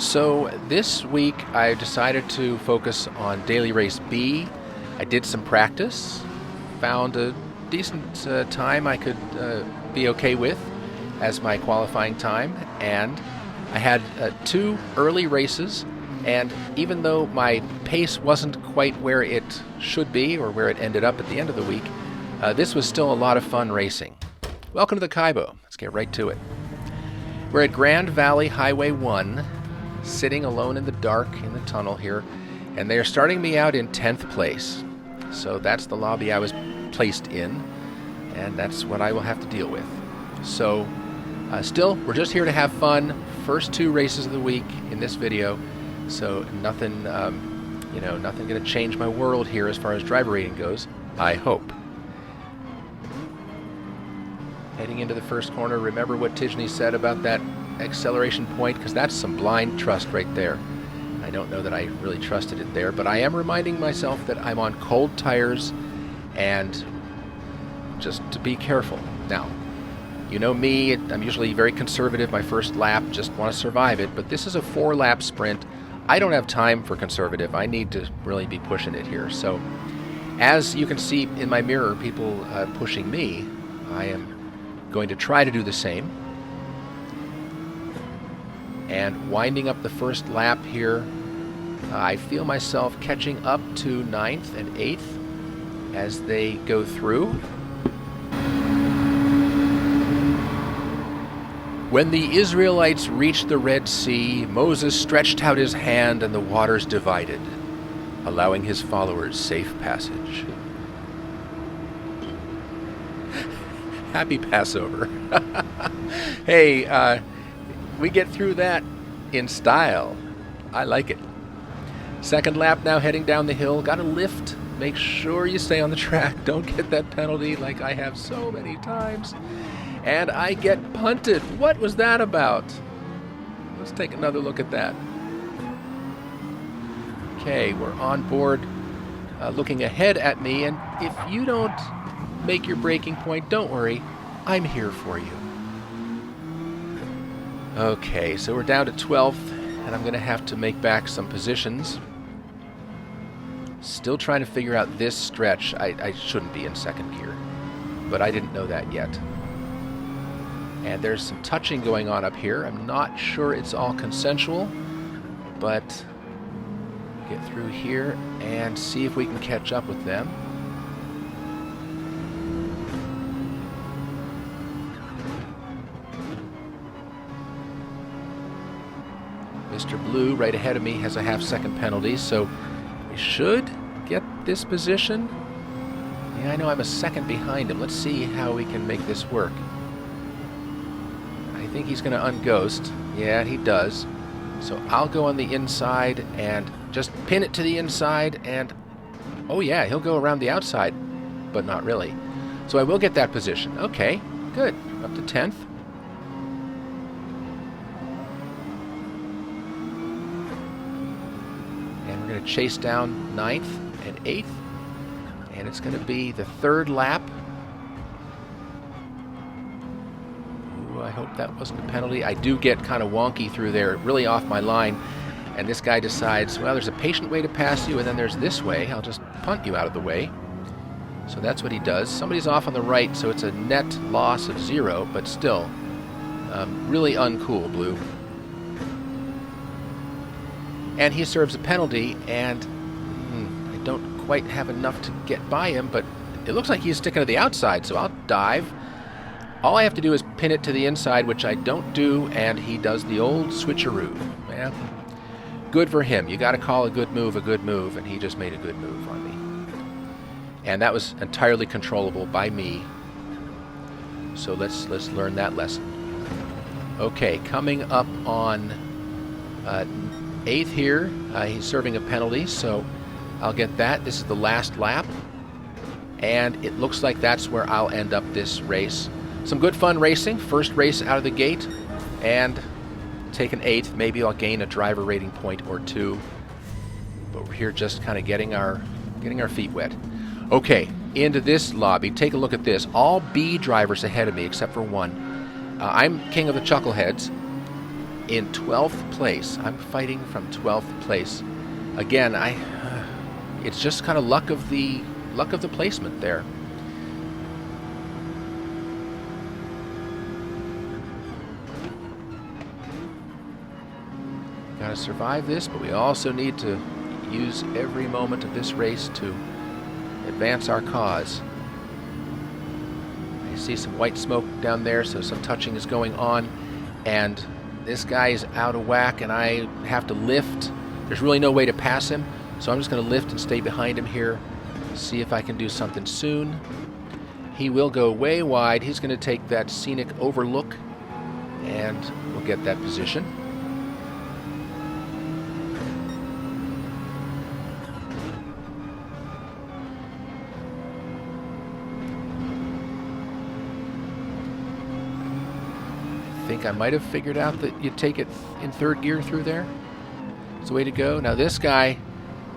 So this week I decided to focus on daily race B. I did some practice, found a decent time I could be okay with as my qualifying time, and I had two early races, and even though my pace wasn't quite where it should be or where it ended up at the end of the week, this was still a lot of fun racing. Welcome to the Kaibo. Let's get right to it. We're at Grand Valley Highway 1, sitting alone in the dark in the tunnel here, and they are starting me out in 10th place. So that's the lobby I was placed in, and that's what I will have to deal with. So still, we're just here to have fun. First two races of the week in this video, so nothing, nothing going to change my world here as far as driver rating goes, I hope. Heading into the first corner, remember what Tijni said about that acceleration point, because that's some blind trust right there. I don't know that I really trusted it there, but I am reminding myself that I'm on cold tires and just to be careful. Now, you know me, I'm usually very conservative my first lap, just want to survive it, but this is a 4-lap sprint. I don't have time for conservative. I need to really be pushing it here. So as you can see in my mirror, people pushing me, I am going to try to do the same. And winding up the first lap here, I feel myself catching up to 9th and 8th as they go through. When the Israelites reached the Red Sea, Moses stretched out his hand and the waters divided, allowing his followers safe passage. Happy Passover. Hey, we get through that in style. I like it. Second lap now, heading down the hill. Got to lift. Make sure you stay on the track. Don't get that penalty like I have so many times. And I get punted. What was that about? Let's take another look at that. Okay, we're on board looking ahead at me. And if you don't make your braking point, don't worry. I'm here for you. Okay, so we're down to 12th, and I'm going to have to make back some positions. Still trying to figure out this stretch. I shouldn't be in second gear, but I didn't know that yet. And there's some touching going on up here. I'm not sure it's all consensual, but get through here and see if we can catch up with them. Mr. Blue right ahead of me has a half-second penalty, so we should get this position. Yeah, I know I'm a second behind him. Let's see how we can make this work. I think he's going to unghost. Yeah, he does. So I'll go on the inside and just pin it to the inside, and oh yeah, he'll go around the outside, but not really. So I will get that position. Okay, good. Up to 10th. Going to chase down 9th and 8th, and it's going to be the third lap. Ooh, I hope that wasn't a penalty. I do get kind of wonky through there, really off my line, and this guy decides, well, there's a patient way to pass you, and then there's this way. I'll just punt you out of the way. So that's what he does. Somebody's off on the right, so it's a net loss of 0, but still really uncool, Blue. And he serves a penalty, and I don't quite have enough to get by him, but it looks like he's sticking to the outside, so I'll dive. All I have to do is pin it to the inside, which I don't do, and he does the old switcheroo. Yeah. Good for him. You got to call a good move, and he just made a good move on me. And that was entirely controllable by me. So let's learn that lesson. Okay, coming up on 8th here. He's serving a penalty, so I'll get that. This is the last lap, and it looks like that's where I'll end up this race. Some good fun racing. First race out of the gate, and take an 8th. Maybe I'll gain a driver rating point or 2, but we're here just kind of getting our feet wet. Okay, into this lobby. Take a look at this. All B drivers ahead of me except for one. I'm king of the chuckleheads. in 12th place. I'm fighting from 12th place. Again, it's just kind of luck of the placement there. Got to survive this, but we also need to use every moment of this race to advance our cause. I see some white smoke down there, so some touching is going on, and this guy is out of whack, and I have to lift. There's really no way to pass him, so I'm just going to lift and stay behind him here, see if I can do something soon. He will go way wide. He's going to take that scenic overlook, and we'll get that position. I think I might have figured out that you take it in third gear through there. It's the way to go. Now this guy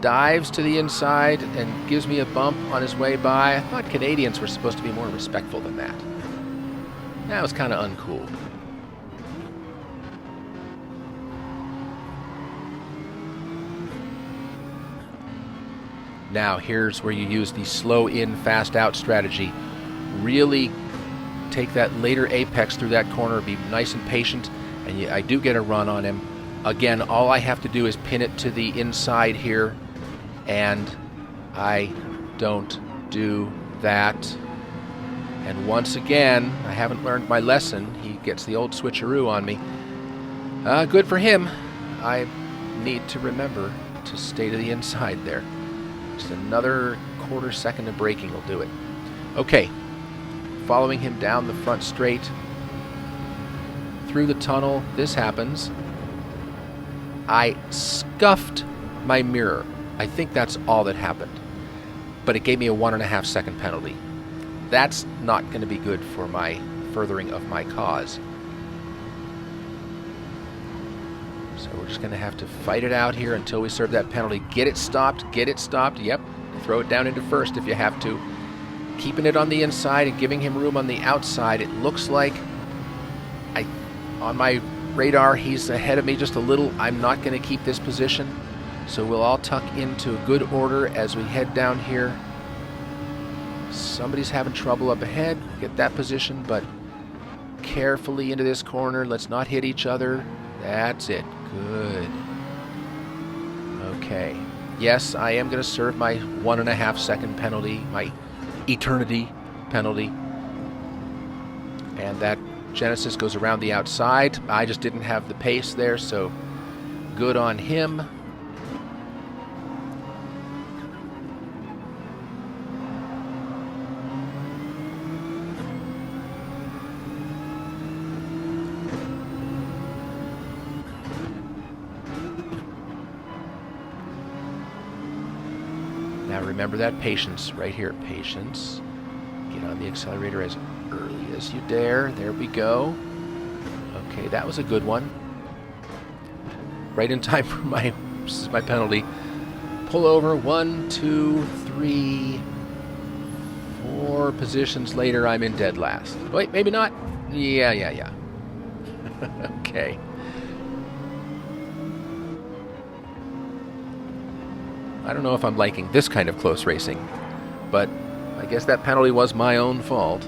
dives to the inside and gives me a bump on his way by. I thought Canadians were supposed to be more respectful than that. That was kind of uncool. Now here's where you use the slow in, fast out strategy. Really take that later apex through that corner, be nice and patient, and I do get a run on him. Again, all I have to do is pin it to the inside here, and I don't do that. And once again, I haven't learned my lesson. He gets the old switcheroo on me. Good for him. I need to remember to stay to the inside there. Just another quarter second of braking will do it. Okay. Following him down the front straight through the tunnel. This happens. I scuffed my mirror. I think that's all that happened, but it gave me a 1.5 second penalty. That's not going to be good for my furthering of my cause. So we're just going to have to fight it out here until we serve that penalty. Get it stopped. Yep, throw it down into first if you have to. Keeping it on the inside and giving him room on the outside. It looks like on my radar he's ahead of me just a little. I'm not going to keep this position, so we'll all tuck into a good order as we head down here. Somebody's having trouble up ahead. Get that position, but carefully into this corner. Let's not hit each other. That's it. Good. Okay. Yes, I am going to serve my 1.5 second penalty, my eternity penalty, and that Genesis goes around the outside. I just didn't have the pace there, so good on him. Now remember that patience right here. Patience. Get on the accelerator as early as you dare. There we go. Okay, that was a good one. Right in time for this is my penalty. Pull over. 1, 2, 3, 4 positions later, I'm in dead last. Wait, maybe not. Yeah. Okay. I don't know if I'm liking this kind of close racing, but I guess that penalty was my own fault.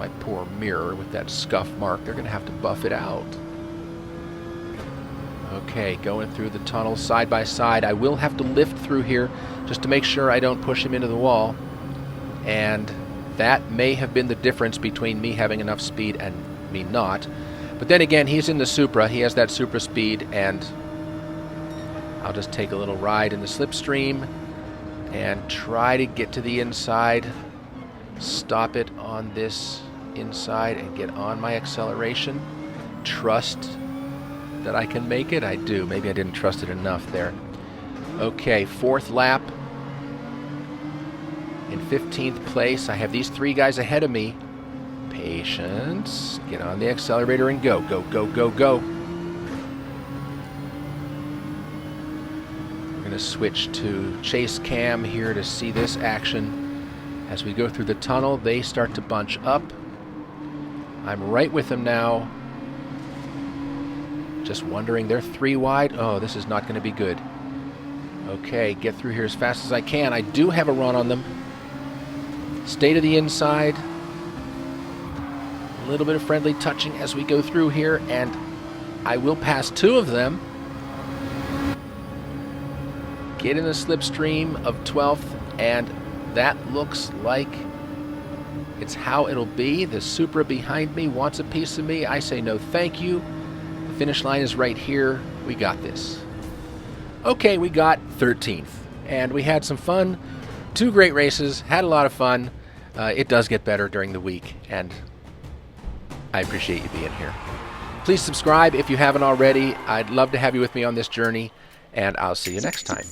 My poor mirror with that scuff mark, they're going to have to buff it out. Okay, going through the tunnel side by side. I will have to lift through here just to make sure I don't push him into the wall. And that may have been the difference between me having enough speed and me not. But then again, he's in the Supra. He has that Supra speed, and I'll just take a little ride in the slipstream and try to get to the inside, stop it on this inside, and get on my acceleration. Trust that I can make it. I do. Maybe I didn't trust it enough there. Okay, 4th lap. In 15th place, I have these 3 guys ahead of me. Patience. Get on the accelerator and go. Go. To switch to chase cam here to see this action. As we go through the tunnel, they start to bunch up. I'm right with them now. Just wondering, they're 3 wide. Oh, this is not going to be good. Okay, get through here as fast as I can. I do have a run on them. Stay to the inside. A little bit of friendly touching as we go through here, and I will pass 2 of them. Get in a slipstream of 12th, and that looks like it's how it'll be. The Supra behind me wants a piece of me. I say no thank you. The finish line is right here. We got this. Okay, we got 13th, and we had some fun. 2 great races, had a lot of fun. It does get better during the week, and I appreciate you being here. Please subscribe if you haven't already. I'd love to have you with me on this journey, and I'll see you next time.